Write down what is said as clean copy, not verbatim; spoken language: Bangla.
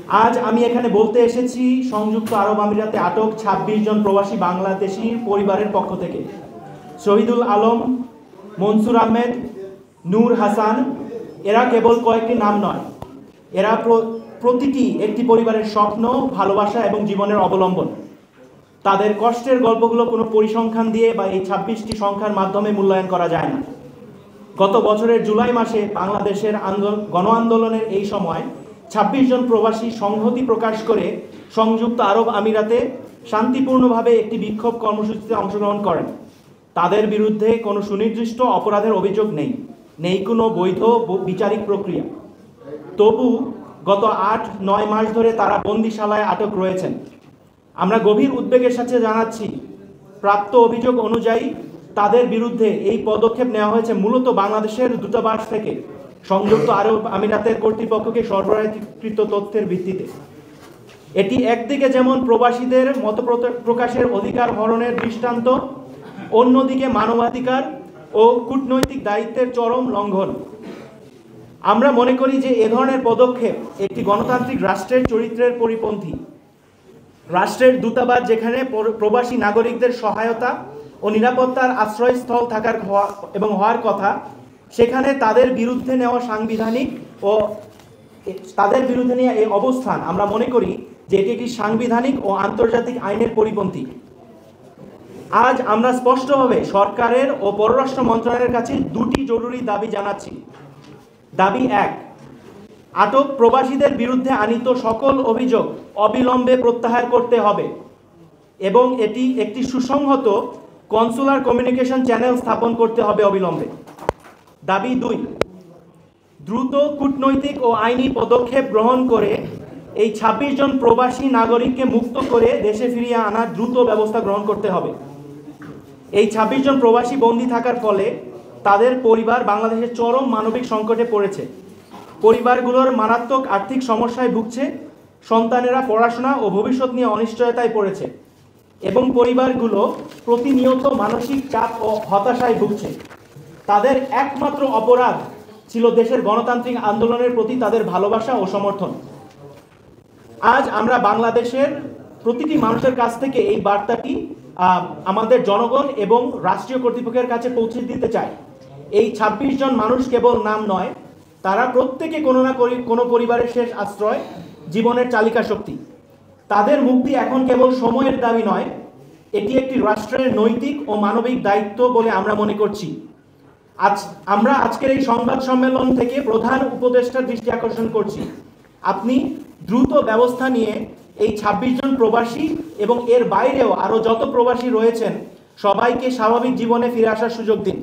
আজ আমি এখানে বলতে এসেছি সংযুক্ত আরব আমিরাতে আটক ২৬ জন প্রবাসী বাংলাদেশি পরিবারের পক্ষ থেকে। শহীদুল আলম, মনসুর আহমেদ, নূর হাসান, এরা কেবল কয়েকটি নাম নয়, এরা প্রতিটি একটি পরিবারের স্বপ্ন, ভালোবাসা এবং জীবনের অবলম্বন। তাদের কষ্টের গল্পগুলো কোনো পরিসংখ্যান দিয়ে বা এই ২৬টি সংখ্যার মাধ্যমে মূল্যায়ন করা যায় না। গত বছরের জুলাই মাসে বাংলাদেশের গণ আন্দোলনের এই সময় ২৬ জন প্রবাসী সংহতি প্রকাশ করে সংযুক্ত আরব আমিরাতে শান্তিপূর্ণভাবে একটি বিক্ষোভ কর্মসূচিতে অংশগ্রহণ করেন। তাদের বিরুদ্ধে কোনো সুনির্দিষ্ট অপরাধের অভিযোগ নেই কোনো বৈধ বিচারিক প্রক্রিয়া। তবু গত ৮-৯ মাস ধরে তারা বন্দিশালায় আটক রয়েছেন। আমরা গভীর উদ্বেগের সাথে জানাচ্ছি, প্রাপ্ত অভিযোগ অনুযায়ী তাদের বিরুদ্ধে এই পদক্ষেপ নেওয়া হয়েছে মূলত বাংলাদেশের দূতাবাস থেকে সংযুক্ত আরব আমিরাতের কর্তৃপক্ষকে সরবরাহকৃত তথ্যের ভিত্তিতে। এটি একদিকে যেমন প্রবাসীদের মত প্রকাশের অধিকার হরণের দৃষ্টান্ত, অন্যদিকে মানবাধিকার ও কূটনৈতিক দায়িত্বের চরম লঙ্ঘন। আমরা মনে করি যে এ ধরনের পদক্ষেপ একটি গণতান্ত্রিক রাষ্ট্রের চরিত্রের পরিপন্থী। রাষ্ট্রের দূতাবাস যেখানে প্রবাসী নাগরিকদের সহায়তা ও নিরাপত্তার আশ্রয়স্থল হওয়ার কথা, সেখানে তাদের বিরুদ্ধে নেওয়া এই অবস্থান আমরা মনে করি যে এটি একটি সাংবিধানিক ও আন্তর্জাতিক আইনের পরিপন্থী। আজ আমরা স্পষ্টভাবে সরকারের ও পররাষ্ট্র মন্ত্রণালয়ের কাছে দুটি জরুরি দাবি জানাচ্ছি। দাবি ১, আটক প্রবাসীদের বিরুদ্ধে আনীত সকল অভিযোগ অবিলম্বে প্রত্যাহার করতে হবে এবং এটি একটি সুসংহত কনসুলার কমিউনিকেশন চ্যানেল স্থাপন করতে হবে অবিলম্বে। দাবি ২, দ্রুত কূটনৈতিক ও আইনি পদক্ষেপ গ্রহণ করে এই ২৬ জন প্রবাসী নাগরিককে মুক্ত করে দেশে ফিরিয়ে আনার দ্রুত ব্যবস্থা গ্রহণ করতে হবে। এই ২৬ জন প্রবাসী বন্দী থাকার ফলে তাদের পরিবার বাংলাদেশের চরম মানবিক সংকটে পড়েছে। পরিবারগুলোর মারাত্মক আর্থিক সমস্যায় ভুগছে, সন্তানেরা পড়াশোনা ও ভবিষ্যৎ নিয়ে অনিশ্চয়তায় পড়েছে এবং পরিবারগুলো প্রতিনিয়ত মানসিক চাপ ও হতাশায় ভুগছে। তাদের একমাত্র অপরাধ ছিল দেশের গণতান্ত্রিক আন্দোলনের প্রতি তাদের ভালোবাসা ও সমর্থন। আজ আমরা বাংলাদেশের প্রতিটি মানুষের কাছ থেকে এই বার্তাটি আমাদের জনগণ এবং রাষ্ট্রীয় কর্তৃপক্ষের কাছে পৌঁছে দিতে চাই। এই ২৬ জন মানুষ কেবল নাম নয়, তারা প্রত্যেকে কোনো না কোনো পরিবারের শেষ আশ্রয়, জীবনের চালিকা শক্তি। তাদের মুক্তি এখন কেবল সময়ের দাবি নয়, এটি একটি রাষ্ট্রের নৈতিক ও মানবিক দায়িত্ব বলে আমরা মনে করছি। আমরা আজকের এই সংবাদ সম্মেলন থেকে প্রধান উপদেষ্টার দৃষ্টি আকর্ষণ করছি, আপনি দ্রুত ব্যবস্থা নিয়ে এই ২৬ জন প্রবাসী এবং এর বাইরেও আরও যত প্রবাসী রয়েছেন সবাইকে স্বাভাবিক জীবনে ফিরে আসার সুযোগ দিন।